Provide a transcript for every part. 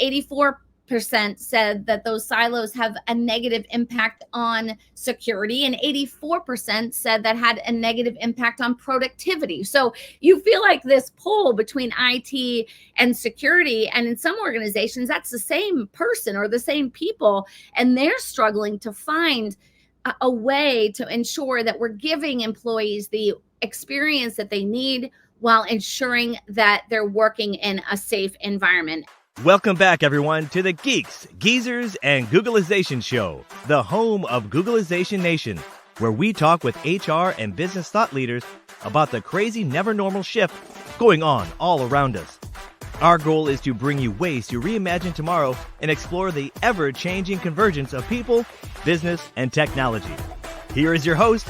84% said that those silos have a negative impact on security, and 84% said that had a negative impact on productivity. So you feel like this pull between IT and security, and in some organizations, that's the same person or the same people, and they're struggling to find a way to ensure that we're giving employees the experience that they need while ensuring that they're working in a safe environment. Welcome back, everyone, to the Geeks, Geezers, and Googleization Show, the home of Googleization Nation, where we talk with HR and business thought leaders about the crazy, never normal shift going on all around us. Our goal is to bring you ways to reimagine tomorrow and explore the ever-changing convergence of people, business, and technology. Here is your host,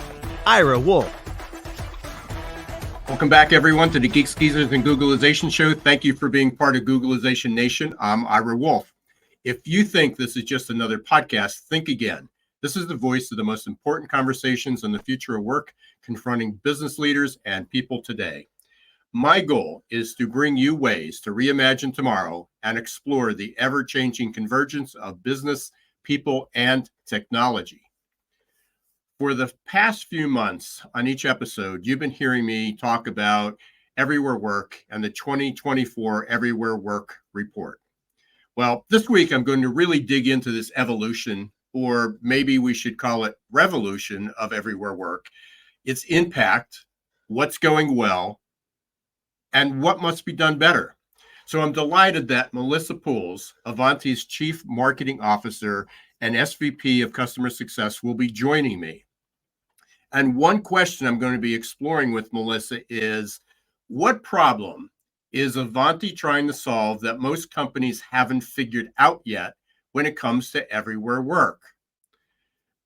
Ira Wolfe. Welcome back, everyone, to the Geeks, Geezers, and Googleization Show. Thank you for being part of Googleization Nation. I'm Ira Wolfe. If you think this is just another podcast, think again. This is the voice of the most important conversations on the future of work, confronting business leaders and people today. My goal is to bring you ways to reimagine tomorrow and explore the ever-changing convergence of business, people, and technology. For the past few months on each episode, you've been hearing me talk about Everywhere Work and the 2024 Everywhere Work report. Well, this week I'm going to really dig into this evolution, or maybe we should call it revolution, of Everywhere Work, its impact, what's going well, and what must be done better. So I'm delighted that Melissa Puls, Ivanti's Chief Marketing Officer and SVP of Customer Success, will be joining me. And one question I'm going to be exploring with Melissa is, what problem is Ivanti trying to solve that most companies haven't figured out yet when it comes to Everywhere Work?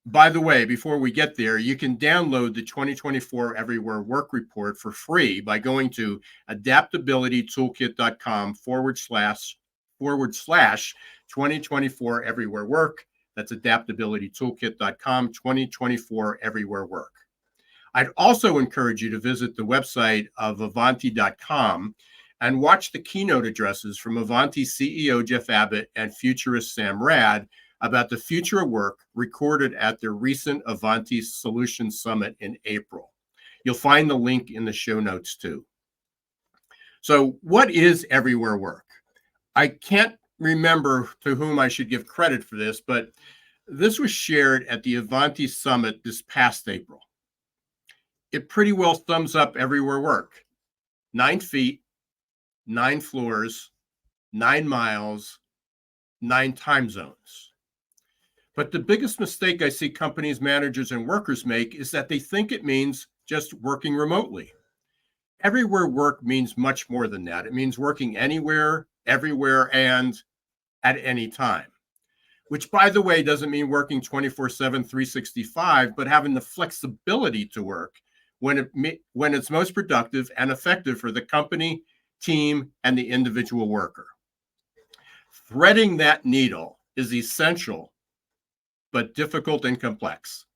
By the way, before we get there, you can download the 2024 Everywhere Work report for free by going to adaptabilitytoolkit.com// 2024 Everywhere Work. That's adaptabilitytoolkit.com, 2024 Everywhere Work. I'd also encourage you to visit the website of Ivanti.com and watch the keynote addresses from Ivanti CEO Jeff Abbott and futurist Sam Rad about the future of work, recorded at their recent Ivanti Solutions Summit in April. You'll find the link in the show notes too. So what is Everywhere Work? I can't remember to whom I should give credit for this, but this was shared at the Ivanti Summit this past April. It pretty well sums up Everywhere Work. 9 feet, 9 floors, 9 miles, 9 time zones. But the biggest mistake I see companies, managers, and workers make is that they think it means just working remotely. Everywhere Work means much more than that. It means working anywhere, everywhere, and at any time, which, by the way, doesn't mean working 24/7, 365, but having the flexibility to work when it's most productive and effective for the company, team, and the individual worker. Threading that needle is essential, but difficult and complex.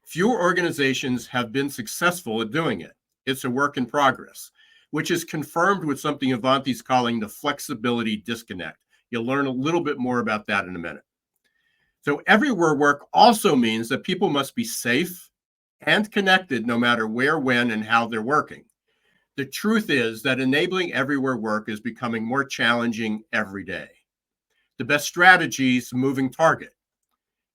Few organizations have been successful at doing it. It's a work in progress, which is confirmed with something Ivanti's calling the flexibility disconnect. You'll learn a little bit more about that in a minute. So Everywhere Work also means that people must be safe and connected no matter where, when, and how they're working. The truth is that enabling Everywhere Work is becoming more challenging every day. The best strategy is a moving target.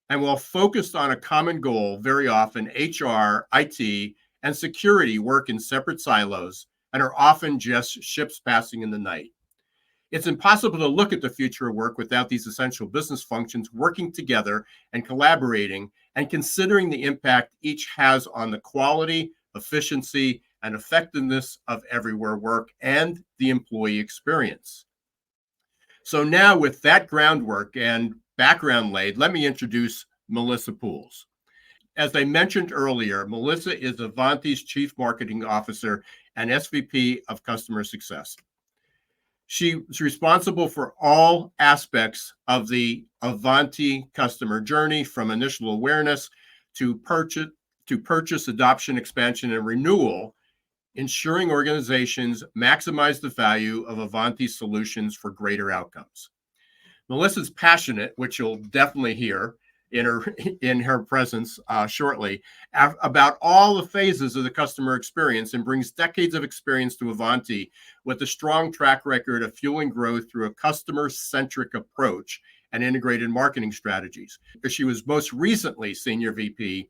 And while focused on a common goal, very often HR, IT, and security work in separate silos and are often just ships passing in the night. It's impossible to look at the future of work without these essential business functions working together and collaborating and considering the impact each has on the quality, efficiency, and effectiveness of Everywhere Work and the employee experience. So now, with that groundwork and background laid, let me introduce Melissa Puls. As I mentioned earlier, Melissa is Ivanti's Chief Marketing Officer and SVP of Customer Success. She is responsible for all aspects of the Ivanti customer journey, from initial awareness to purchase, adoption, expansion, and renewal, ensuring organizations maximize the value of Ivanti solutions for greater outcomes. Melissa's passionate, which you'll definitely hear in her presence shortly, about all the phases of the customer experience, and brings decades of experience to Ivanti with a strong track record of fueling growth through a customer-centric approach and integrated marketing strategies. She was most recently Senior VP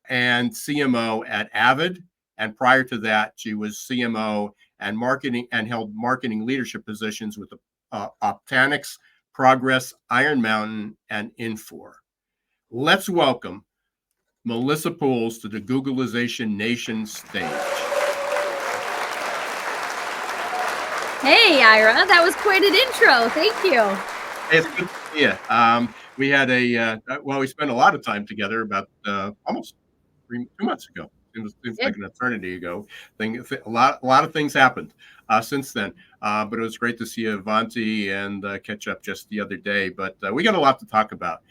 and CMO at Avid, and prior to that, she was CMO and marketing and held marketing leadership positions with Optanix, Progress, Iron Mountain, and Infor. Let's welcome Melissa Puls to the Googleization Nation stage. Hey, Ira, that was quite an intro. Thank you. Hey, it's good to see you. We had we spent a lot of time together about almost 2 months ago. It seems like an eternity ago. A lot of things happened since then. But it was great to see Ivanti and catch up just the other day. But we got a lot to talk about.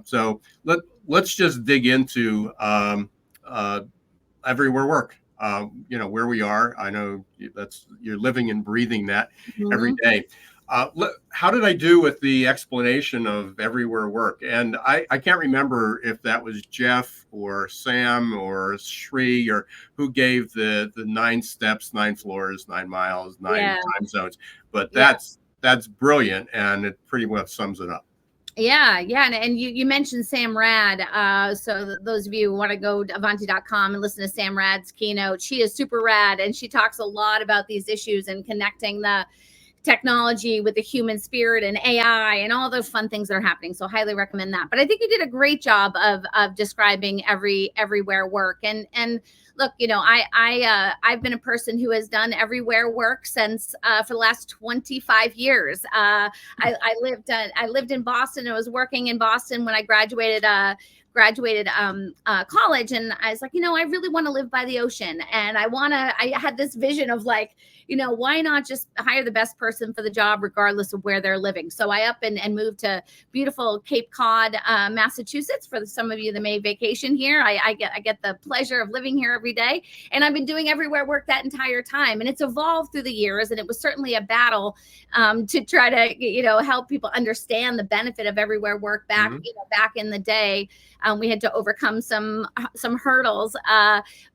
So let's just dig into everywhere work. Where we are. I know you're living and breathing that every day. How did I do with the explanation of everywhere work? And I can't remember if that was Jeff or Sam or Sri or who gave the 9 steps, 9 floors, 9 miles, 9 time zones. But that's brilliant, and it pretty well sums it up. Yeah. And you mentioned Sam Rad. So those of you who want to go to Ivanti.com and listen to Sam Rad's keynote, she is super rad, and she talks a lot about these issues and connecting the technology with the human spirit and AI and all those fun things that are happening. So highly recommend that. But I think you did a great job of describing everywhere work. And look, I've been a person who has done everywhere work since for the last 25 years. I lived in Boston. I was working in Boston when I graduated college, and I was like, I really want to live by the ocean, and I had this vision of like, why not just hire the best person for the job regardless of where they're living. So I up and moved to beautiful Cape Cod, Massachusetts. For some of you that may vacation here, I get the pleasure of living here every day, and I've been doing everywhere work that entire time. And it's evolved through the years, and it was certainly a battle to try to help people understand the benefit of everywhere work back in the day. We had to overcome some hurdles,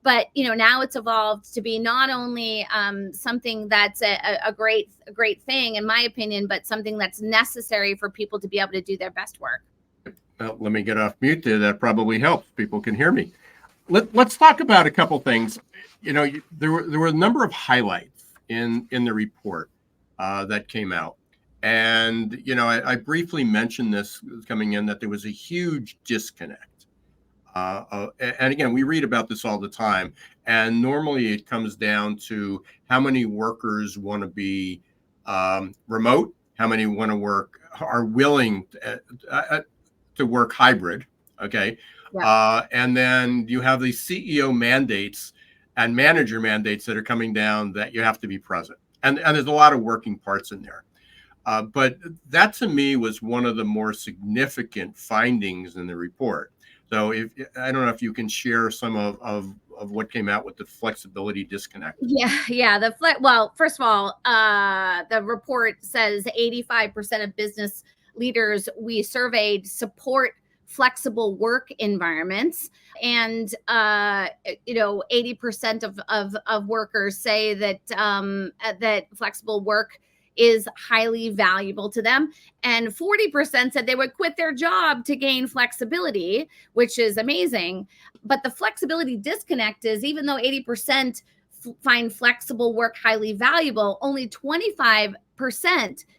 but now it's evolved to be not only something that's a great thing in my opinion, but something that's necessary for people to be able to do their best work. Well, let me get off mute there. That probably helps. People can hear me. Let's talk about a couple things. There were a number of highlights in the report that came out. And, I briefly mentioned this coming in, that there was a huge disconnect. And again, we read about this all the time. And normally it comes down to how many workers want to be remote, how many are willing to work hybrid. Okay. Yeah. And then you have these CEO mandates and manager mandates that are coming down that you have to be present. And there's a lot of working parts in there. But that to me was one of the more significant findings in the report. So I don't know if you can share some of what came out with the flexibility disconnect. Yeah. Well, first of all, the report says 85% of business leaders we surveyed support flexible work environments, and 80% of workers say that flexible work is highly valuable to them. And 40% said they would quit their job to gain flexibility, which is amazing. But the flexibility disconnect is, even though 80% find flexible work highly valuable, only 25%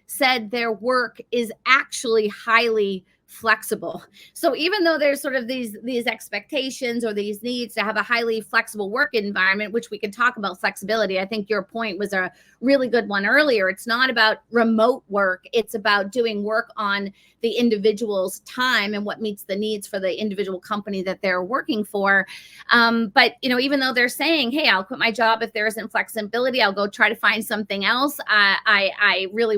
said their work is actually highly flexible. So even though there's sort of these expectations or these needs to have a highly flexible work environment, which we can talk about flexibility, I think your point was a really good one earlier. It's not about remote work. It's about doing work on the individual's time and what meets the needs for the individual company that they're working for. But even though they're saying, hey, I'll quit my job if there isn't flexibility, I'll go try to find something else. I really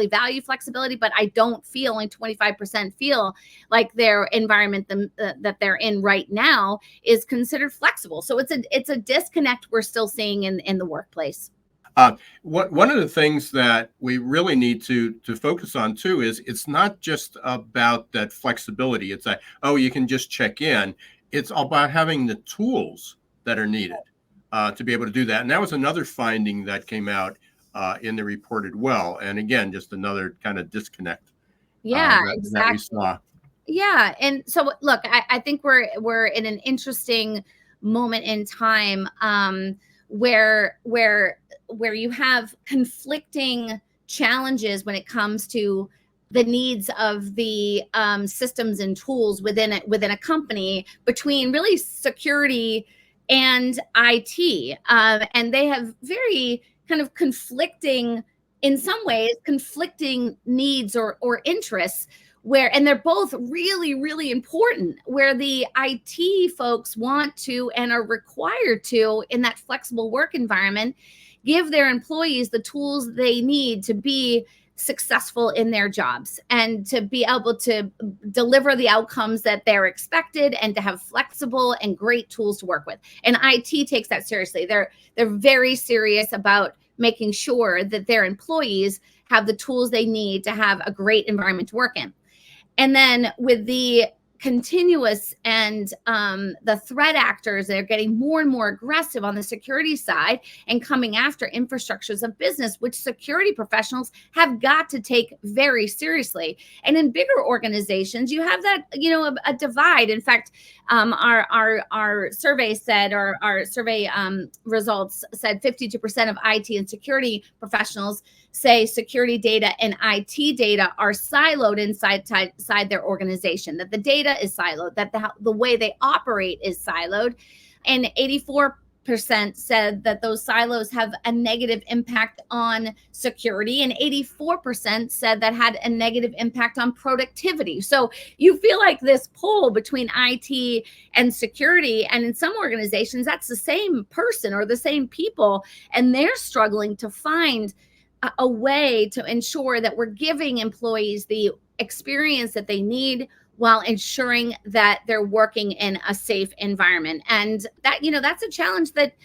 value flexibility, but I don't feel, only 25% feel like their environment that they're in right now is considered flexible. So it's a disconnect we're still seeing in the workplace. One of the things that we really need to focus on too is it's not just about that flexibility. It's like, oh, you can just check in. It's about having the tools that are needed to be able to do that. And that was another finding that came out in the report as well. And again, just another kind of disconnect Yeah, that we exactly. saw. Yeah, and so look, I think we're in an interesting moment in time, where you have conflicting challenges when it comes to the needs of the systems and tools within a company, between really security and IT, and they have very kind of conflicting, in some ways, conflicting needs or interests, and they're both really, really important, where the IT folks want to and are required to, in that flexible work environment, give their employees the tools they need to be successful in their jobs and to be able to deliver the outcomes that they're expected, and to have flexible and great tools to work with. And IT takes that seriously. They're very serious about making sure that their employees have the tools they need to have a great environment to work in. And then with the continuous and the threat actors, they're getting more and more aggressive on the security side and coming after infrastructures of business, which security professionals have got to take very seriously. And in bigger organizations, you have that, a divide. In fact, our survey said, or our survey results said, 52% of IT and security professionals say security data and IT data are siloed inside their organization, that the data is siloed, that the way they operate is siloed. And 84% said that those silos have a negative impact on security, and 84% said that had a negative impact on productivity. So you feel like this pull between IT and security, and in some organizations, that's the same person or the same people, and they're struggling to find a way to ensure that we're giving employees the experience that they need while ensuring that they're working in a safe environment. And that's a challenge that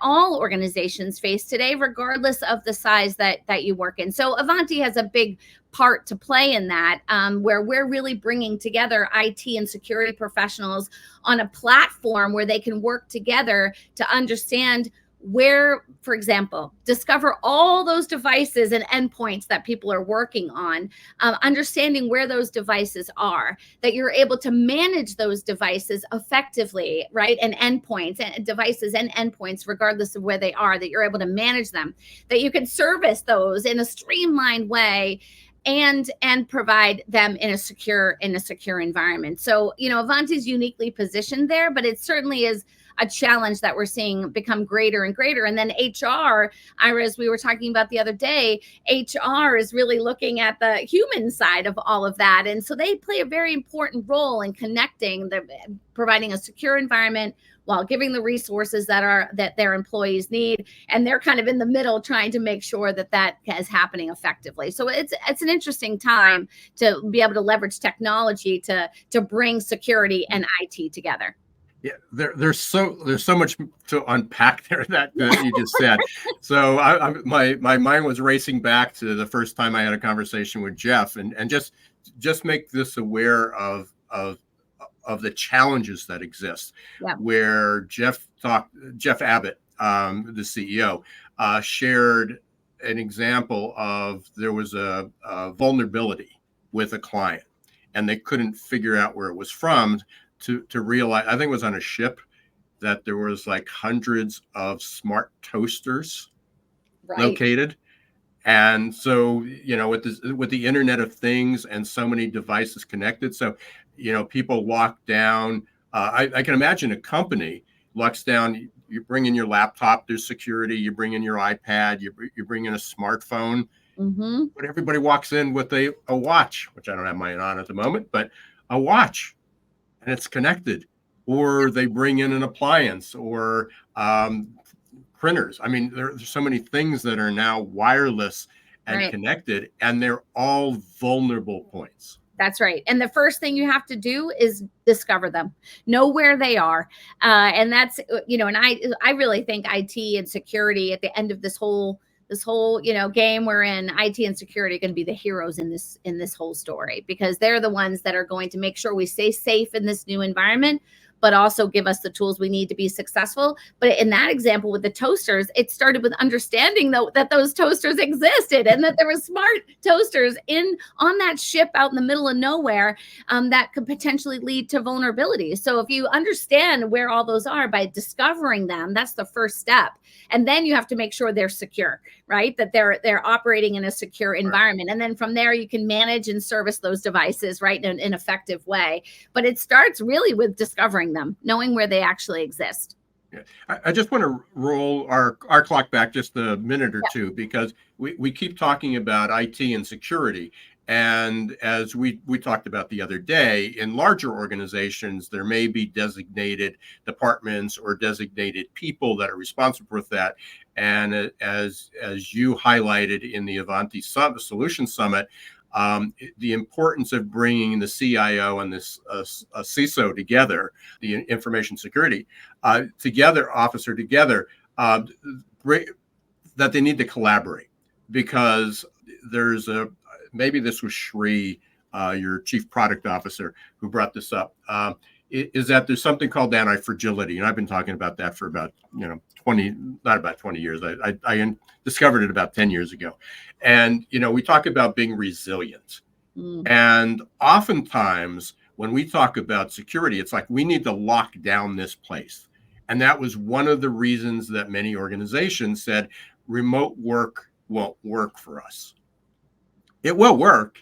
all organizations face today, regardless of the size that you work in. So Ivanti has a big part to play in that, where we're really bringing together IT and security professionals on a platform where they can work together to understand where, for example, discover all those devices and endpoints that people are working on, understanding where those devices are, that you're able to manage those devices effectively, right? And endpoints and devices and endpoints, regardless of where they are, that you're able to manage them, that you can service those in a streamlined way, and provide them in a secure environment. So, Ivanti's uniquely positioned there, but it certainly is a challenge that we're seeing become greater and greater. And then HR, Ira, as we were talking about the other day, HR is really looking at the human side of all of that. And so they play a very important role in providing a secure environment while giving the resources that their employees need. And they're kind of in the middle, trying to make sure that is happening effectively. So it's an interesting time to be able to leverage technology to bring security and IT together. Yeah, there's so much to unpack there that you just said. So my mind was racing back to the first time I had a conversation with Jeff, and just make this aware of the challenges that exist. Yeah. Where Jeff Abbott, the CEO, shared an example of there was a vulnerability with a client, and they couldn't figure out where it was from. To realize, I think it was on a ship, that there was like hundreds of smart toasters located. And so, with the Internet of Things and so many devices connected, so, people lock down. I can imagine a company locks down. You bring in your laptop, there's security. You bring in your iPad, you bring in a smartphone. Mm-hmm. But everybody walks in with a watch, which I don't have mine on at the moment, but a watch. And it's connected, or they bring in an appliance, or printers. I mean, there's so many things that are now wireless and connected, and they're all vulnerable points. That's right. And the first thing you have to do is discover them, know where they are. And that's, and I really think IT and security at the end of this whole whole, game we're in. IT and security are going to be the heroes in this whole story, because they're the ones that are going to make sure we stay safe in this new environment, but also give us the tools we need to be successful. But in that example with the toasters, it started with understanding though that those toasters existed, and that there were smart toasters on that ship out in the middle of nowhere, that could potentially lead to vulnerabilities. So if you understand where all those are by discovering them, that's the first step. And then you have to make sure they're secure, right? That they're operating in a secure environment. And then from there, you can manage and service those devices, right, in an effective way. But it starts really with discovering them, knowing where they actually exist. Yeah. I just want to roll our clock back just a minute or two, because we keep talking about IT and security. And as we talked about the other day, in larger organizations, there may be designated departments or designated people that are responsible for that. And as you highlighted in the Ivanti Solution Summit, the importance of bringing the CIO and this CISO together, the information security officer together, that they need to collaborate, because there's maybe this was Shri, your chief product officer, who brought this up, is that there's something called anti-fragility. And I've been talking about that for about, 20 years. I discovered it about 10 years ago. And, we talk about being resilient. And oftentimes when we talk about security, it's like we need to lock down this place. And that was one of the reasons that many organizations said remote work won't work for us. It will work.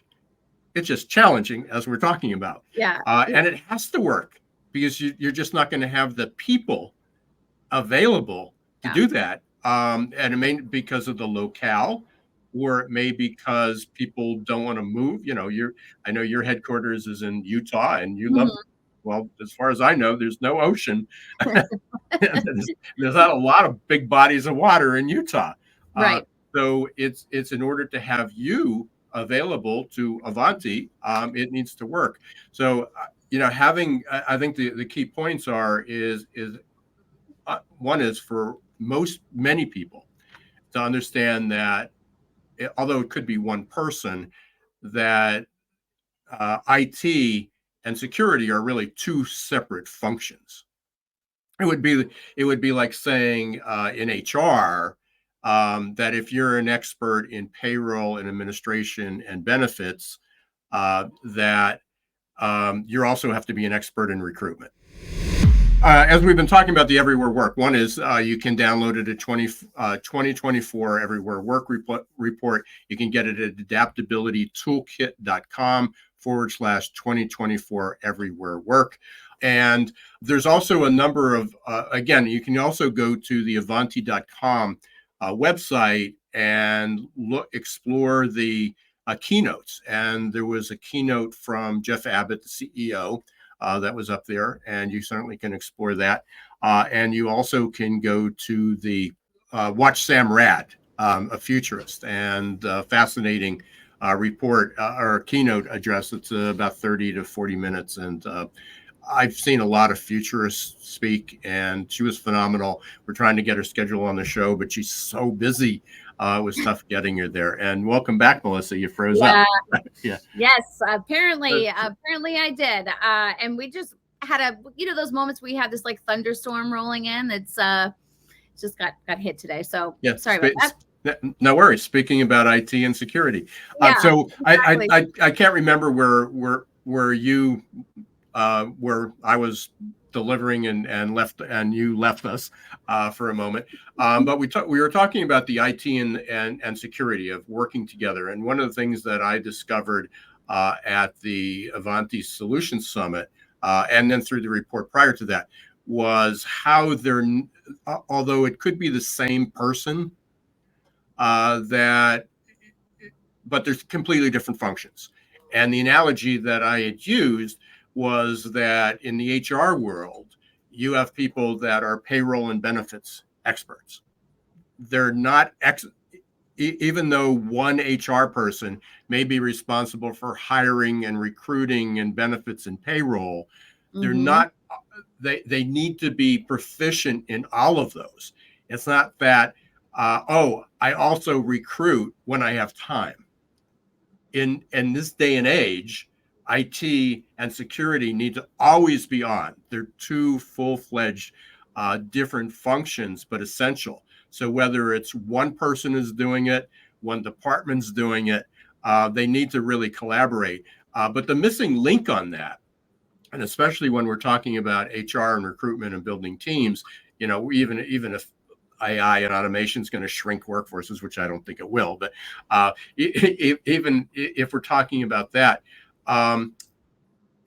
It's just challenging, as we're talking about. And it has to work, because you're just not going to have the people available to do that. And it may be because of the locale, or it may be because people don't want to move. I know your headquarters is in Utah, and you love, well, as far as I know, there's no ocean. There's not a lot of big bodies of water in Utah. Right. So it's in order to have you available to Ivanti, it needs to work. So, I think the key points is one is for many people to understand that, although it could be one person, that IT and security are really two separate functions. It would be like saying in HR, that if you're an expert in payroll and administration and benefits, that you also have to be an expert in recruitment. As we've been talking about the Everywhere Work, one is you can download it at 2024 Everywhere Work report. You can get it at adaptabilitytoolkit.com/2024 Everywhere Work. And there's also a number of, again, you can also go to the Ivanti.com website and explore the keynotes. And there was a keynote from Jeff Abbott, the CEO, that was up there, and you certainly can explore that. And you also can go to the watch Sam Rad, a futurist, and fascinating report or keynote address. It's about 30 to 40 minutes. And I've seen a lot of futurists speak, and she was phenomenal. We're trying to get her schedule on the show, but she's so busy. It was tough getting her there. And welcome back, Melissa. You froze up. Yeah. Yes, apparently I did. And we just had those moments we had this like thunderstorm rolling in. It's just got hit today. So sorry about that. No worries. Speaking about IT and security. So exactly. I can't remember where you where I was delivering and left, and you left us for a moment. But we were talking about the IT and security of working together. And one of the things that I discovered at the Ivanti Solution Summit, and then through the report prior to that, was how although it could be the same person, but there's completely different functions. And the analogy that I had used was that in the HR world, you have people that are payroll and benefits experts. They're not even though one HR person may be responsible for hiring and recruiting and benefits and payroll, they're not. They need to be proficient in all of those. It's not that I also recruit when I have time. In this day and age, IT and security need to always be on. They're two full-fledged different functions, but essential. So whether it's one person is doing it, one department's doing it, they need to really collaborate. But the missing link on that, and especially when we're talking about HR and recruitment and building teams, even if AI and automation is going to shrink workforces, which I don't think it will, but even if we're talking about that,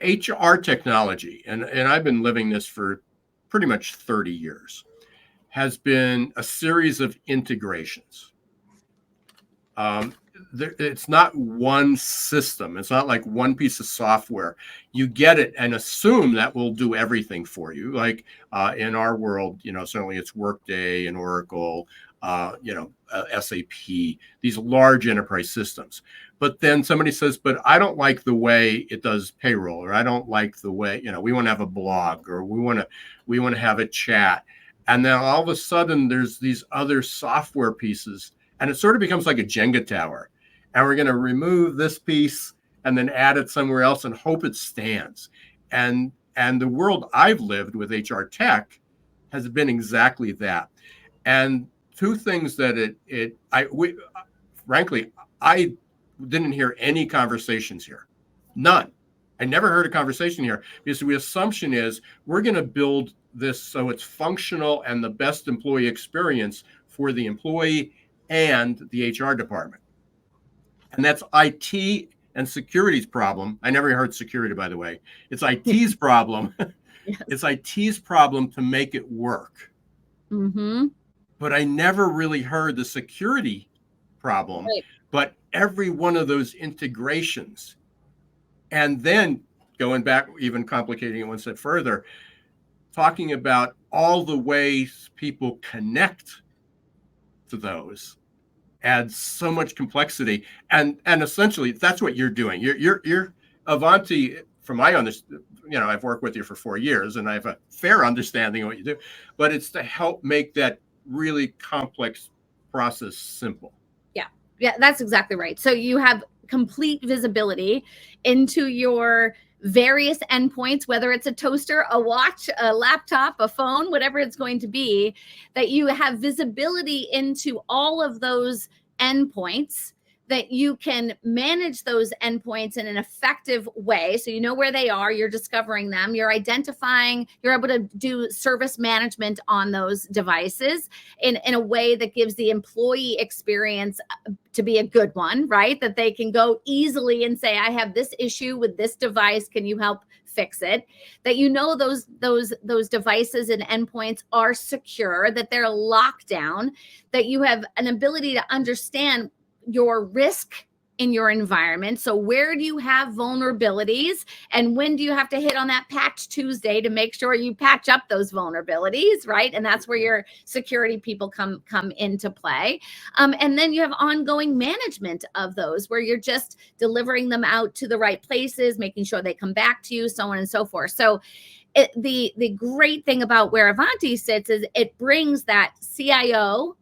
HR technology, and I've been living this for pretty much 30 years, has been a series of integrations. It's not one system. It's not like one piece of software. You get it and assume that will do everything for you. Like in our world, certainly it's Workday and Oracle, SAP, these large enterprise systems. But then somebody says, but I don't like the way it does payroll, or I don't like the way, we want to have a blog, or we want to have a chat. And then all of a sudden there's these other software pieces, and it sort of becomes like a Jenga tower. And we're going to remove this piece and then add it somewhere else and hope it stands. And the world I've lived with HR tech has been exactly that. And two things that frankly, I didn't hear any conversations here. None. I never heard a conversation here, because the assumption is we're going to build this so it's functional and the best employee experience for the employee and the HR department. And that's IT and security's problem. I never heard security, by the way. It's IT's problem. Yes. It's IT's problem to make it work. Mm-hmm. But I never really heard the security problem. Right. But every one of those integrations, and then going back, even complicating it one step further, talking about all the ways people connect to those, adds so much complexity. And essentially that's what you're doing. You're Ivanti, from my understanding, I've worked with you for 4 years and I have a fair understanding of what you do, but it's to help make that really complex process simple. Yeah, that's exactly right. So you have complete visibility into your various endpoints, whether it's a toaster, a watch, a laptop, a phone, whatever it's going to be, that you have visibility into all of those endpoints, that you can manage those endpoints in an effective way. So you know where they are, you're discovering them, you're identifying, you're able to do service management on those devices in a way that gives the employee experience to be a good one, right? That they can go easily and say, I have this issue with this device, can you help fix it? That those devices and endpoints are secure, that they're locked down, that you have an ability to understand your risk in your environment. So where do you have vulnerabilities, and when do you have to hit on that patch Tuesday to make sure you patch up those vulnerabilities, right? And that's where your security people come into play. And then you have ongoing management of those, where you're just delivering them out to the right places, making sure they come back to you, so on and so forth. So the great thing about where Ivanti sits is it brings that CIO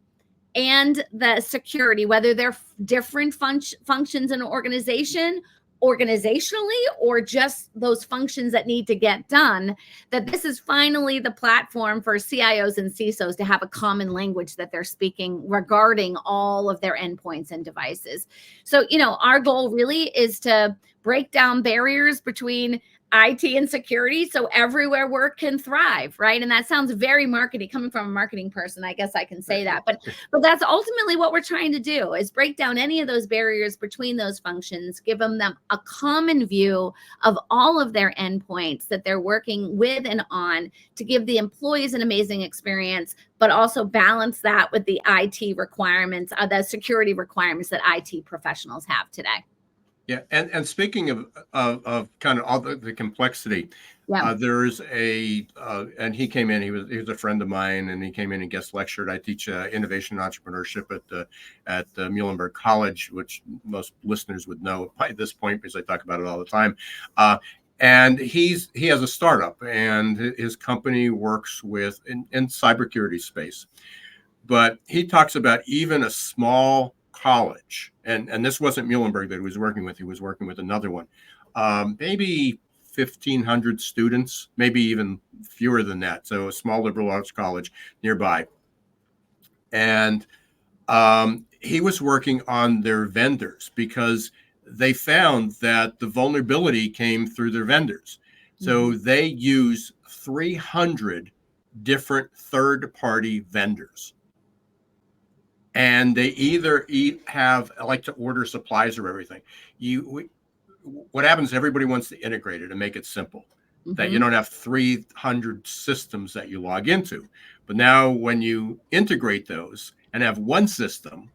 and the security, whether they're different functions in an organization, organizationally, or just those functions that need to get done, that this is finally the platform for CIOs and CISOs to have a common language that they're speaking regarding all of their endpoints and devices. So, our goal really is to break down barriers between IT and security, so everywhere work can thrive, right? And that sounds very marketing, coming from a marketing person, I guess I can say that, but that's ultimately what we're trying to do, is break down any of those barriers between those functions, give them a common view of all of their endpoints that they're working with and on, to give the employees an amazing experience, but also balance that with the IT requirements, the security requirements that IT professionals have today. Yeah, and speaking of kind of all the complexity, yeah. There's and he came in. He was a friend of mine, and he came in and guest lectured. I teach innovation and entrepreneurship at Muhlenberg College, which most listeners would know by this point because I talk about it all the time. And he has a startup, and his company works in cybersecurity space. but he talks about even a small college, and this wasn't Muhlenberg that he was working with. He was working with another one, maybe 1,500 students, maybe even fewer than that. So a small liberal arts college nearby. And he was working on their vendors because they found that the vulnerability came through their vendors. So they use 300 different third-party vendors. And they either have like to order supplies or everything. What happens is everybody wants to integrate it and make it simple, that you don't have 300 systems that you log into. But now when you integrate those and have one system,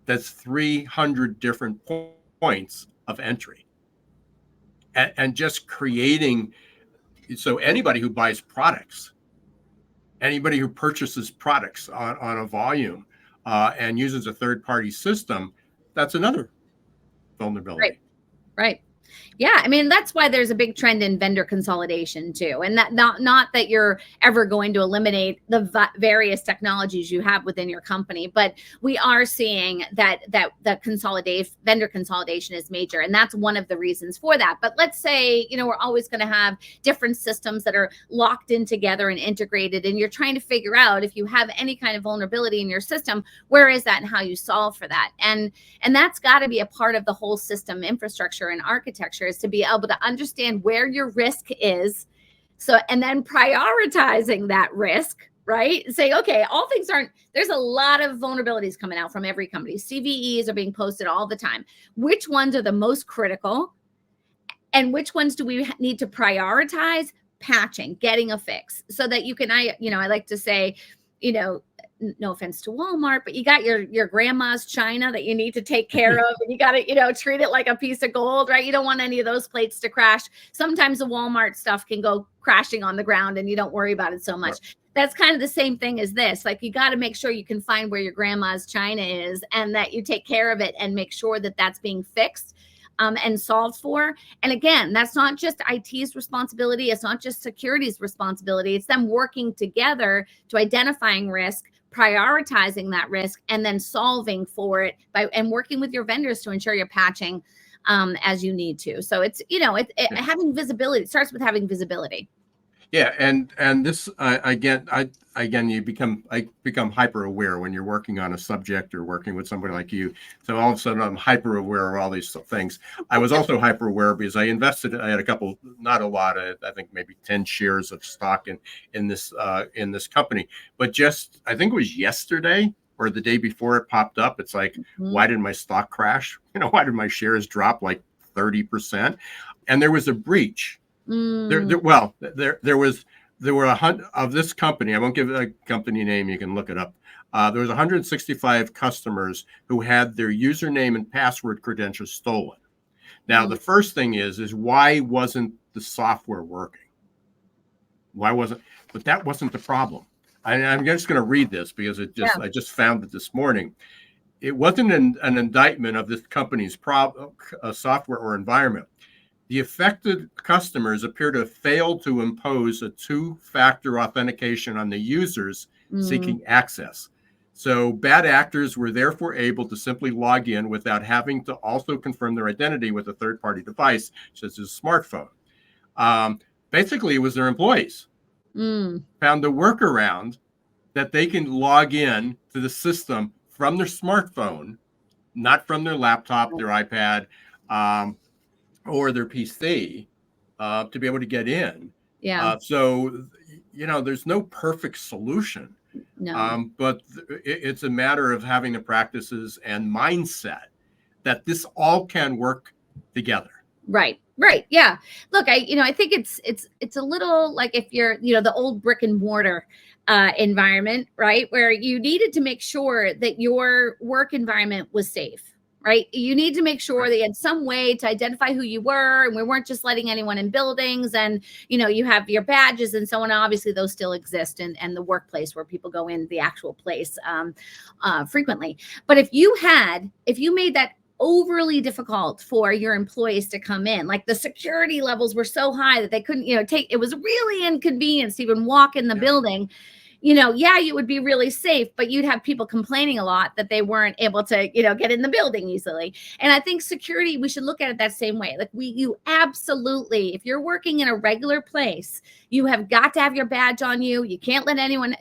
that's 300 different points of entry. And just creating, so anybody who buys products, anybody who purchases products on a volume and uses a third-party system, that's another vulnerability. Right. Yeah, I mean, that's why there's a big trend in vendor consolidation too. And that not that you're ever going to eliminate the various technologies you have within your company, but we are seeing that the vendor consolidation is major. And that's one of the reasons for that. But let's say, we're always going to have different systems that are locked in together and integrated, and you're trying to figure out if you have any kind of vulnerability in your system, where is that and how you solve for that. And that's got to be a part of the whole system infrastructure and architecture, is to be able to understand where your risk is. So, and then prioritizing that risk, right? Say, okay, there's a lot of vulnerabilities coming out from every company. CVEs are being posted all the time. Which ones are the most critical? And which ones do we need to prioritize patching, getting a fix, so that you can, I like to say, no offense to Walmart, but you got your grandma's china that you need to take care of, and you got to, treat it like a piece of gold, right? You don't want any of those plates to crash. Sometimes the Walmart stuff can go crashing on the ground and you don't worry about it so much. Right. That's kind of the same thing as this. Like, you got to make sure you can find where your grandma's china is, and that you take care of it and make sure that that's being fixed and solved for. And again, that's not just IT's responsibility. It's not just security's responsibility. It's them working together to identifying risk, prioritizing that risk, and then solving for it and working with your vendors to ensure you're patching as you need to. So it's, having visibility. It starts with having visibility. Yeah, and this I become hyper aware when you're working on a subject or working with somebody like you. So all of a sudden I'm hyper aware of all these things. I was also hyper aware because I had a couple, not a lot, I think maybe 10 shares of stock in this company. But just, I think it was yesterday or the day before it popped up, it's like, why did my stock crash? Why did my shares drop like 30%? And there was a breach. There were 100 of this company. I won't give a company name. You can look it up. There was 165 customers who had their username and password credentials stolen. Now, the first thing is why wasn't the software working? Why wasn't? But that wasn't the problem. I'm just going to read this because I just found it this morning. It wasn't an indictment of this company's software or environment. The affected customers appear to have failed to impose a two-factor authentication on the users seeking access. So bad actors were therefore able to simply log in without having to also confirm their identity with a third-party device, such as a smartphone. Basically, it was their employees found a workaround that they can log in to the system from their smartphone, not from their laptop, their iPad, or their PC, to be able to get in. Yeah. So, there's no perfect solution. No. But it's a matter of having the practices and mindset that this all can work together. Right. Yeah. Look, I think it's a little like if you're, the old brick and mortar environment, right, where you needed to make sure that your work environment was safe. Right. You need to make sure that you had some way to identify who you were, and we weren't just letting anyone in buildings, and, you have your badges and so on. Obviously, those still exist in the workplace where people go in the actual place frequently. But if you made that overly difficult for your employees to come in, like the security levels were so high that they couldn't, it was really inconvenient to even walk in the building. yeah, you would be really safe, but you'd have people complaining a lot that they weren't able to, get in the building easily. And I think security, we should look at it that same way. Like you absolutely, if you're working in a regular place, you have got to have your badge on you. You can't let anyone,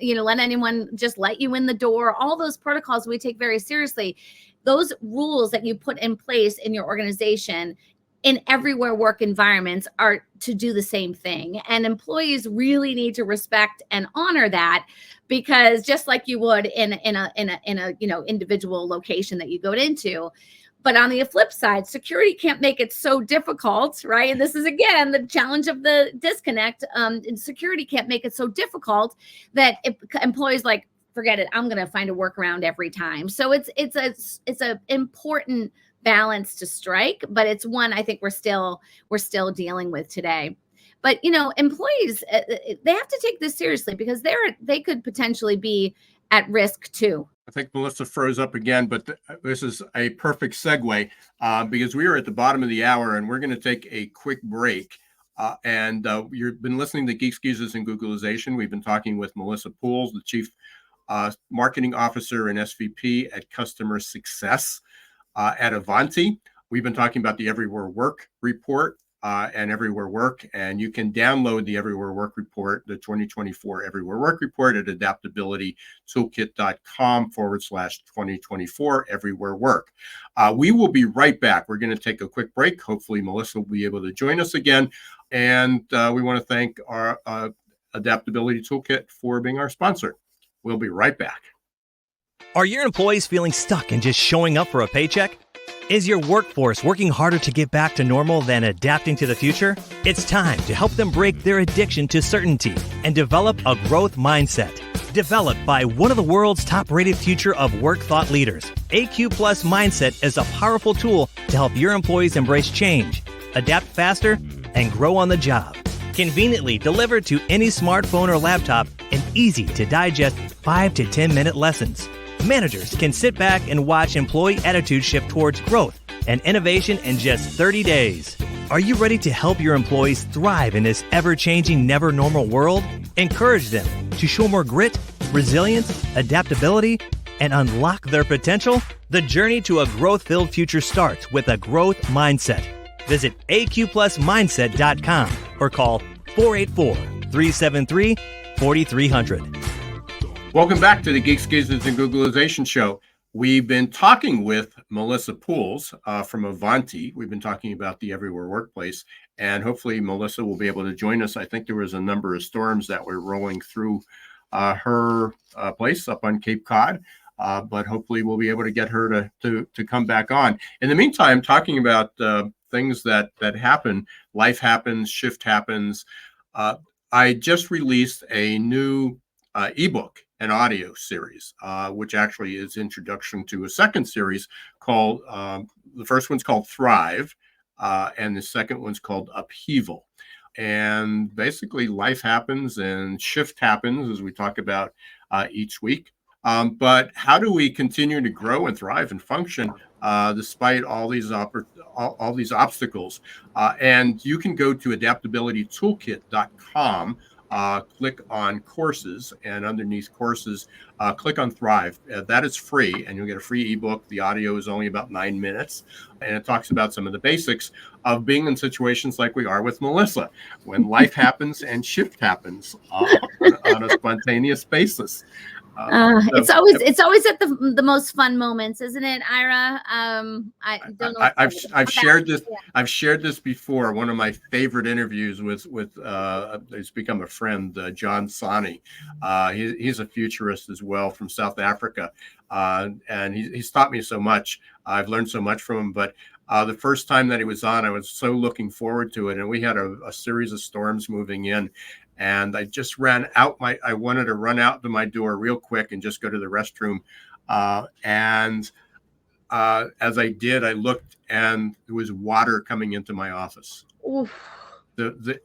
just let you in the door. All those protocols we take very seriously. Those rules that you put in place in your organization in everywhere work environments are to do the same thing. And employees really need to respect and honor that, because just like you would in a individual location that you go into. But on the flip side, security can't make it so difficult, right? And this is, again, the challenge of the disconnect. And security can't make it so difficult that employees like, forget it, I'm going to find a workaround every time. So it's a important balance to strike, but it's one I think we're still dealing with today. But employees, they have to take this seriously, because they could potentially be at risk too. I think Melissa froze up again, but this is a perfect segue because we are at the bottom of the hour, and we're going to take a quick break. You've been listening to Geeks, Geezers, and Googlization. We've been talking with Melissa Puls, the Chief Marketing Officer and SVP at Customer Success at Ivanti. We've been talking about the Everywhere Work report and Everywhere Work, and you can download the Everywhere Work report, the 2024 Everywhere Work report, at adaptabilitytoolkit.com/2024 Everywhere Work. We will be right back. We're going to take a quick break. Hopefully Melissa will be able to join us again. And we want to thank our Adaptability Toolkit for being our sponsor. We'll be right back. Are your employees feeling stuck and just showing up for a paycheck? Is your workforce working harder to get back to normal than adapting to the future? It's time to help them break their addiction to certainty and develop a growth mindset. Developed by one of the world's top-rated future of work thought leaders, AQ Plus Mindset is a powerful tool to help your employees embrace change, adapt faster, and grow on the job. Conveniently delivered to any smartphone or laptop in easy-to-digest 5 to 10-minute lessons. Managers can sit back and watch employee attitude shift towards growth and innovation in just 30 days. Are you ready to help your employees thrive in this ever-changing, never-normal world? Encourage them to show more grit, resilience, adaptability, and unlock their potential? The journey to a growth-filled future starts with a growth mindset. Visit aqplusmindset.com or call 484-373-4300. Welcome back to the Geeks, Geezers, and Googlization show. We've been talking with Melissa Puls from Ivanti. We've been talking about the Everywhere Workplace, and hopefully Melissa will be able to join us. I think there was a number of storms that were rolling through her place up on Cape Cod, but hopefully we'll be able to get her to come back on. In the meantime, talking about things that happen, life happens, shift happens. I just released a new ebook and audio series, which actually is introduction to a second series called, the first one's called Thrive, and the second one's called Upheaval. And basically life happens and shift happens, as we talk about each week. But how do we continue to grow and thrive and function despite all these obstacles? And you can go to adaptabilitytoolkit.com. Click on courses, and underneath courses, click on Thrive. That is free, and you'll get a free ebook. The audio is only about 9 minutes, and it talks about some of the basics of being in situations like we are with Melissa, when life happens and shift happens on a spontaneous basis. It's always at the most fun moments, isn't it, Ira? I don't know. I've shared this. Yeah. I've shared this before. One of my favorite interviews with he's become a friend, John Sani. He's a futurist as well from South Africa, and he's taught me so much. I've learned so much from him. But the first time that he was on, I was so looking forward to it, and we had a series of storms moving in. And I just ran out I wanted to run out to my door real quick and just go to the restroom. As I did, I looked, and there was water coming into my office. Oof. I've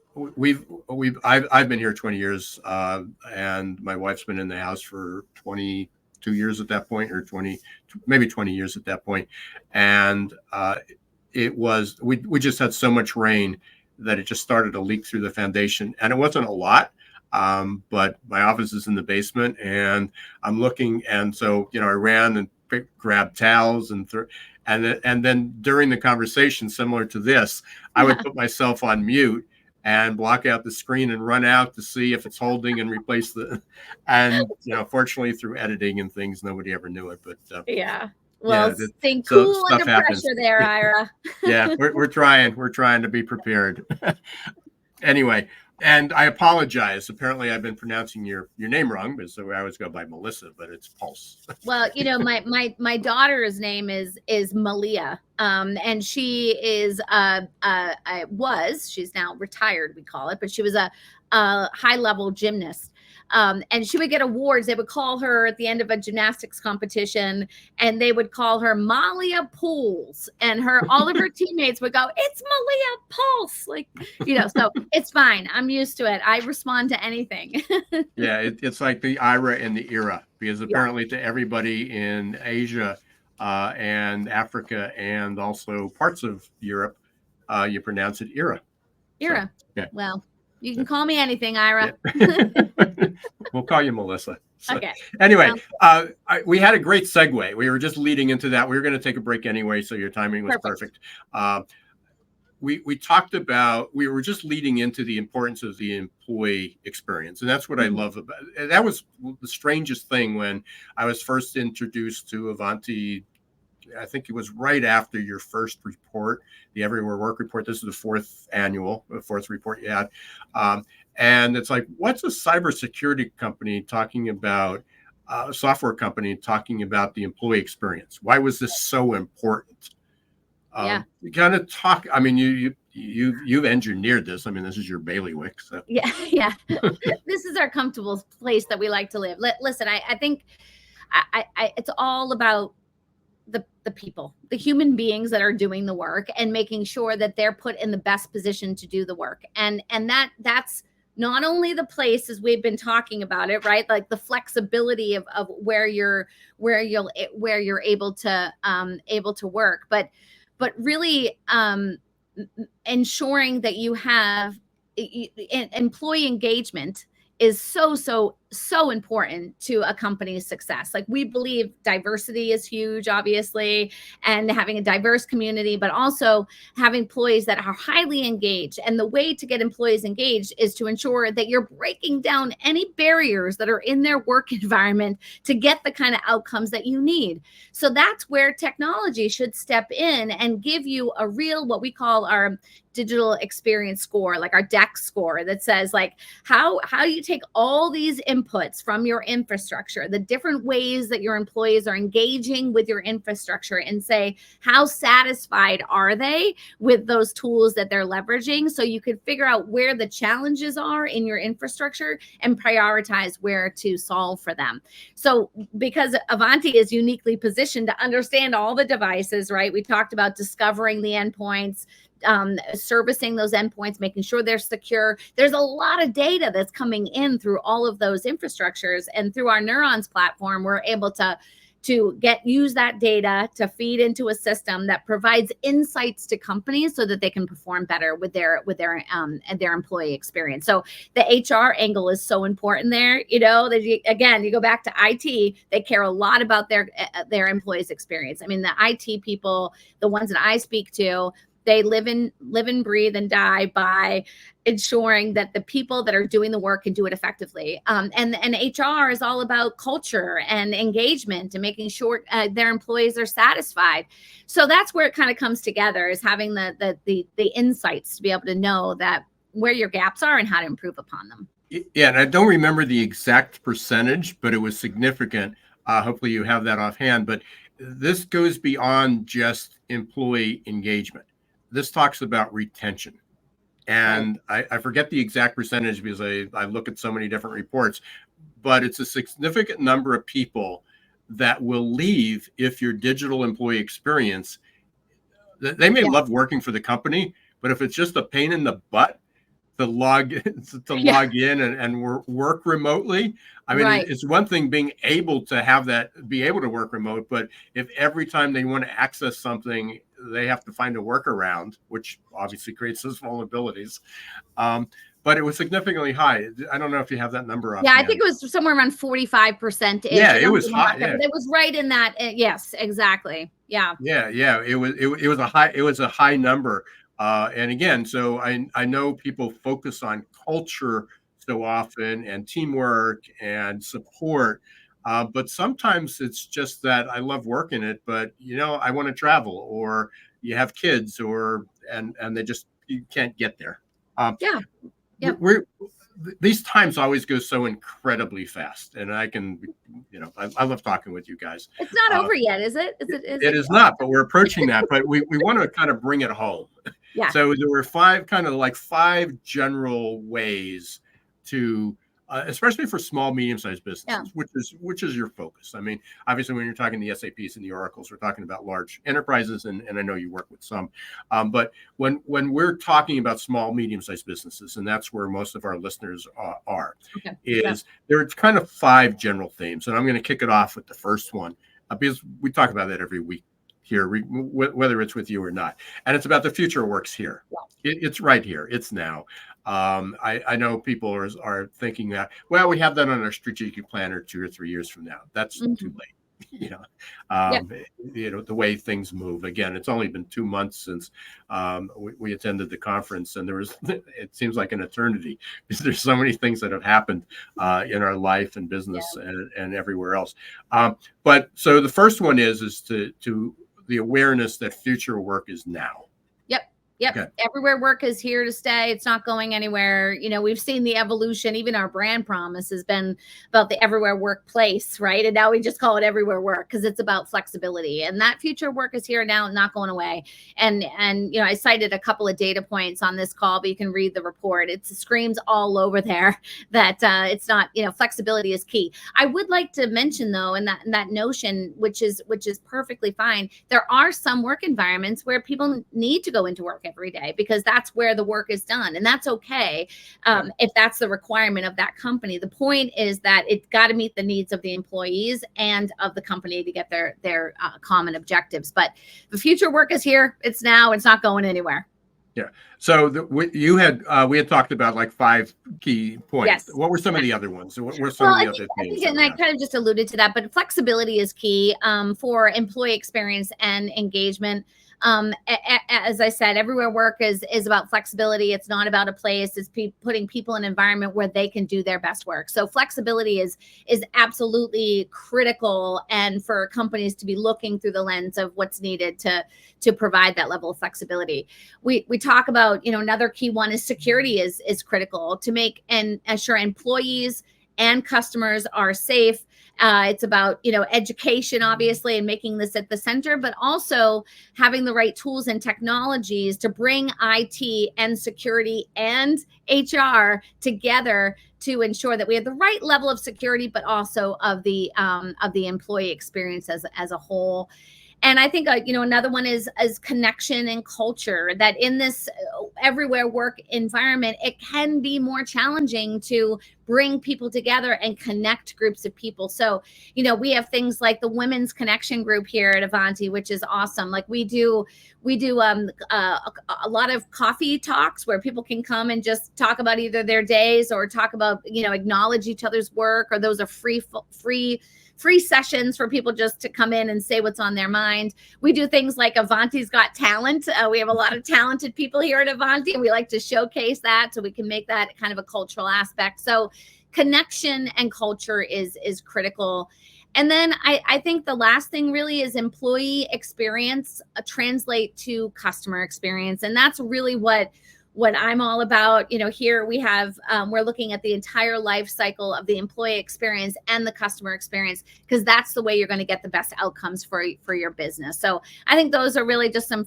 been here 20 years, and my wife's been in the house for 22 years at that point, or maybe 20 years at that point. And we just had so much rain that it just started to leak through the foundation, and it wasn't a lot, But my office is in the basement, and I'm looking, and so I ran and grabbed towels and then during the conversation, similar to this, I would put myself on mute and block out the screen and run out to see if it's holding and replace and fortunately through editing and things, nobody ever knew it. But yeah. Well, staying so cool under stuff happens. pressure there, Ira. Yeah, we're trying to be prepared. Anyway, and I apologize. Apparently, I've been pronouncing your name wrong, because I always go by Melissa, but it's Puls. Well, my daughter's name is Malia, and she is she's now retired, we call it, but she was a high level gymnast. And she would get awards. They would call her at the end of a gymnastics competition, and they would call her Malia Puls, and all of her teammates would go, "It's Malia Puls," so it's fine. I'm used to it. I respond to anything. Yeah, it's like the Ira and the era, because apparently to everybody in Asia and Africa and also parts of Europe, you pronounce it Ira. Ira. So, yeah. Well, you can call me anything, Ira. Yeah. We'll call you Melissa. So, okay. Anyway, we had a great segue. We were just leading into that. We were going to take a break anyway, so your timing was perfect. We talked about, we were just leading into the importance of the employee experience. And that's what I love about it. That was the strangest thing when I was first introduced to Ivanti. I think it was right after your first report, the Everywhere Work report. This is the fourth report you had. And it's like, what's a cybersecurity company talking about, a software company talking about the employee experience? Why was this so important? You kind of talk, I mean, you've engineered this. I mean, this is your bailiwick. So. Yeah. This is our comfortable place that we like to live. Listen, I think it's all about the people, the human beings that are doing the work, and making sure that they're put in the best position to do the work. And that's not only the place, as we've been talking about it, right? Like the flexibility of where you're able to work, but really ensuring that you have employee engagement is so important to a company's success. Like, we believe diversity is huge, obviously, and having a diverse community, but also having employees that are highly engaged. And the way to get employees engaged is to ensure that you're breaking down any barriers that are in their work environment to get the kind of outcomes that you need. So that's where technology should step in and give you a real, what we call our digital experience score, like our DEX score, that says like how you take all these inputs from your infrastructure, the different ways that your employees are engaging with your infrastructure, and say, how satisfied are they with those tools that they're leveraging? So you could figure out where the challenges are in your infrastructure and prioritize where to solve for them. So because Ivanti is uniquely positioned to understand all the devices, right? We talked about discovering the endpoints, servicing those endpoints, making sure they're secure. There's a lot of data that's coming in through all of those infrastructures, and through our Neurons platform, we're able to use that data to feed into a system that provides insights to companies so that they can perform better with their employee experience. So the HR angle is so important there. You go back to IT, they care a lot about their employees' experience. I mean, the IT people, the ones that I speak to, they live and breathe and die by ensuring that the people that are doing the work can do it effectively. And HR is all about culture and engagement and making sure their employees are satisfied. So that's where it kind of comes together, is having the insights to be able to know that where your gaps are and how to improve upon them. Yeah, and I don't remember the exact percentage, but it was significant. Hopefully you have that offhand. But this goes beyond just employee engagement. This talks about retention. And I forget the exact percentage because I look at so many different reports, but it's a significant number of people that will leave if your digital employee experience, they may love working for the company, but if it's just a pain in the butt to log in and work remotely. I mean, it's one thing being able to be able to work remote, but if every time they want to access something, they have to find a workaround, which obviously creates those vulnerabilities. but it was significantly high. I don't know if you have that number Yeah, I offhand. think it was somewhere around 45%. Yeah, it was high. Yeah. But it was right in that. Yes, exactly. Yeah. Yeah. It was a high number. And again, so I know people focus on culture so often and teamwork and support. But sometimes it's just that I love working it, but I want to travel, or you have kids, and they just, you can't get there. Um, Yeah. Yeah. These times always go so incredibly fast, and I love talking with you guys. It's not over yet, is it? It is not, but we're approaching that. But we want to kind of bring it home. Yeah. So there were five general ways to, especially for small, medium-sized businesses, which is your focus. I mean, obviously, when you're talking the SAPs and the Oracles, we're talking about large enterprises, and I know you work with some. But when we're talking about small, medium-sized businesses, and that's where most of our listeners are, there are kind of five general themes, and I'm going to kick it off with the first one, because we talk about that every week here, whether it's with you or not. And it's about the future works here. It's right here. It's now. I know people are thinking that, well, we have that on our strategic plan, or 2 or 3 years from now. That's too late. The way things move. Again, it's only been 2 months since we attended the conference, and it seems like an eternity, because there's so many things that have happened in our life and business and everywhere else. But so the first one is to the awareness that future work is now. Yep. Okay. Everywhere work is here to stay. It's not going anywhere. We've seen the evolution. Even our brand promise has been about the everywhere workplace, right? And now we just call it everywhere work, because it's about flexibility. And that future work is here now, not going away. And I cited a couple of data points on this call, but you can read the report. It screams all over there that it's not, flexibility is key. I would like to mention, though, in that notion, which is perfectly fine, there are some work environments where people need to go into work every day, because that's where the work is done, and that's okay if that's the requirement of that company. The point is that it's got to meet the needs of the employees and of the company to get their common objectives. But the future work is here. It's now. It's not going anywhere. Yeah. So we had talked about like 5 key points. Yes. What were some of the other ones? What were some of the other things? And I kind of just alluded to that, but flexibility is key for employee experience and engagement. As I said, everywhere work is about flexibility. It's not about a place. It's putting people in an environment where they can do their best work. So flexibility is absolutely critical, and for companies to be looking through the lens of what's needed to provide that level of flexibility. We talk about, another key one is security is critical to make and assure employees and customers are safe. It's about, education, obviously, and making this at the center, but also having the right tools and technologies to bring IT and security and HR together to ensure that we have the right level of security, but also of the employee experience as a whole. And I think, another one is connection and culture, that in this everywhere work environment, it can be more challenging to bring people together and connect groups of people. So, we have things like the Women's Connection Group here at Ivanti, which is awesome. Like we do a lot of coffee talks where people can come and just talk about either their days or talk about, acknowledge each other's work, or those are free sessions for people just to come in and say what's on their mind. We do things like Ivanti's Got Talent. We have a lot of talented people here at Ivanti, and we like to showcase that so we can make that kind of a cultural aspect. So connection and culture is critical. And then I think the last thing really is employee experience translate to customer experience. And that's really what I'm all about. Here we have, we're looking at the entire life cycle of the employee experience and the customer experience, because that's the way you're going to get the best outcomes for your business. So I think those are really just a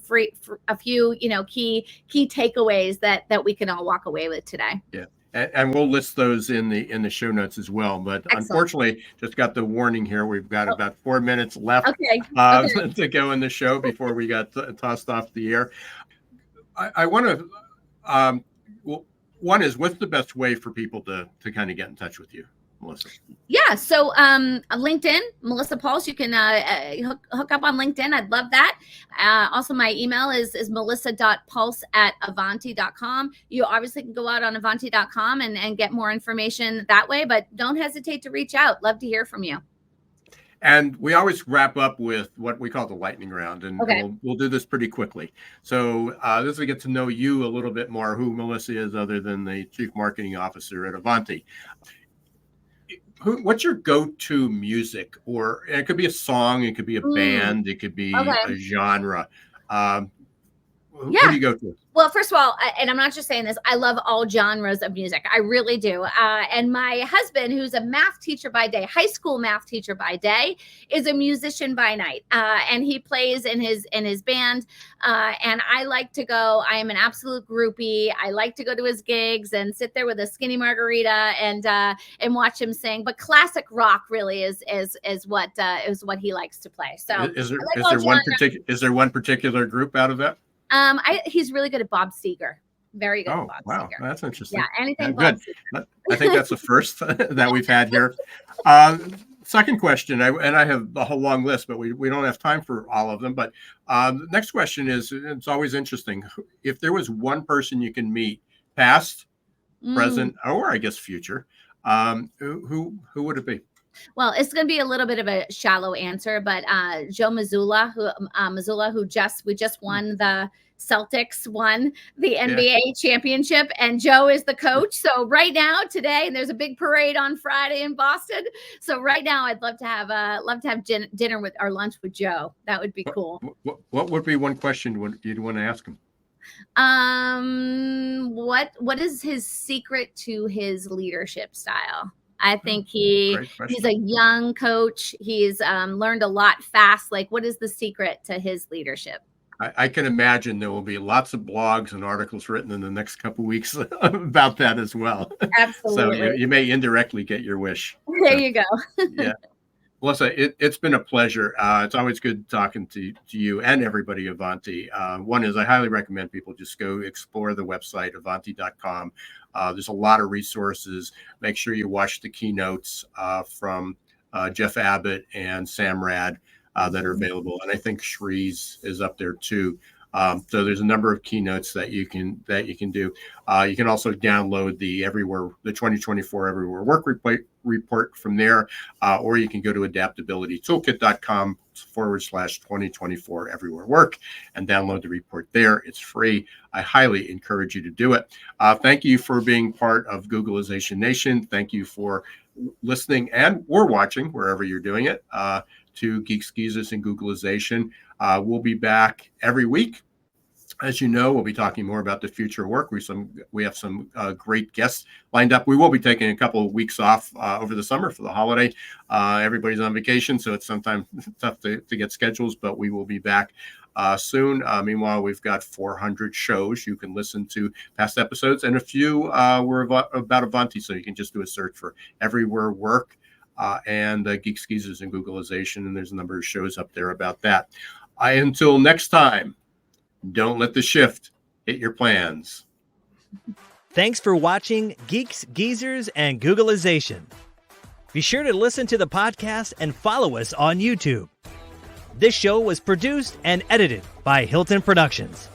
few, key takeaways that we can all walk away with today. Yeah. And we'll list those in the show notes as well. But excellent. Unfortunately, just got the warning here. We've got about 4 minutes left to go in the show before we got tossed off the air. I want to, one is, what's the best way for people to kind of get in touch with you? Melissa? Yeah. So LinkedIn, Melissa Puls, you can hook up on LinkedIn. I'd love that. Also, my email is melissa.puls@avanti.com. You obviously can go out on avanti.com and get more information that way, but don't hesitate to reach out. Love to hear from you. And we always wrap up with what we call the lightning round, and Okay. we'll do this pretty quickly. So this is to get to know you a little bit more, who Melissa is, other than the Chief Marketing Officer at Ivanti. What's your go-to music? Or it could be a song, it could be a band, it could be a genre. Who do you go to? Well, first of all, and I'm not just saying this, I love all genres of music. I really do. And my husband, who's a math teacher by day, high school math teacher by day, is a musician by night. And he plays in his band. And I like to go, I am an absolute groupie. I like to go to his gigs and sit there with a skinny margarita and watch him sing. But classic rock really is what he likes to play. So is there one particular group out of that? He's really good at Bob Seger. Very good. Oh, at Bob wow. Seger. That's interesting. Yeah, anything Bob good. Seger. I think that's the first that we've had here. Second question, I have a whole long list, but we don't have time for all of them. But the next question is, it's always interesting. If there was one person you can meet, past, present, or I guess future, who would it be? Well, it's going to be a little bit of a shallow answer, but Joe Mazzulla, who we just won the Celtics won the NBA championship, and Joe is the coach. So right now, today, and there's a big parade on Friday in Boston. So right now, I'd love to have dinner with or lunch with Joe. That would be cool. What would be one question you'd want to ask him? What is his secret to his leadership style? I think he's a young coach. He's learned a lot fast. Like, what is the secret to his leadership? I can imagine there will be lots of blogs and articles written in the next couple of weeks about that as well. Absolutely. So you may indirectly get your wish. There you go. Yeah. Melissa, it's been a pleasure. It's always good talking to you and everybody at Ivanti. One is I highly recommend people just go explore the website, avanti.com. There's a lot of resources. Make sure you watch the keynotes from Jeff Abbott and Sam Rad that are available. And I think Shree's is up there too. So there's a number of keynotes that you can do. You can also download the 2024 Everywhere Work report from there, or you can go to adaptabilitytoolkit.com/2024 Everywhere Work and download the report there. It's free. I highly encourage you to do it. Thank you for being part of Googlization Nation. Thank you for listening or watching wherever you're doing it to Geeks, Geezers, and Googlization. We'll be back every week. As you know, we'll be talking more about the future of work. We have some great guests lined up. We will be taking a couple of weeks off over the summer for the holiday. Everybody's on vacation, so it's sometimes tough to get schedules, but we will be back soon. Meanwhile, we've got 400 shows you can listen to past episodes, and a few were about Ivanti, so you can just do a search for Everywhere Work and Geeks, Geezers, and Googlization, and there's a number of shows up there about that. Until next time, don't let the shift hit your plans. Thanks for watching Geeks, Geezers, and Googlization. Be sure to listen to the podcast and follow us on YouTube. This show was produced and edited by Hilton Productions.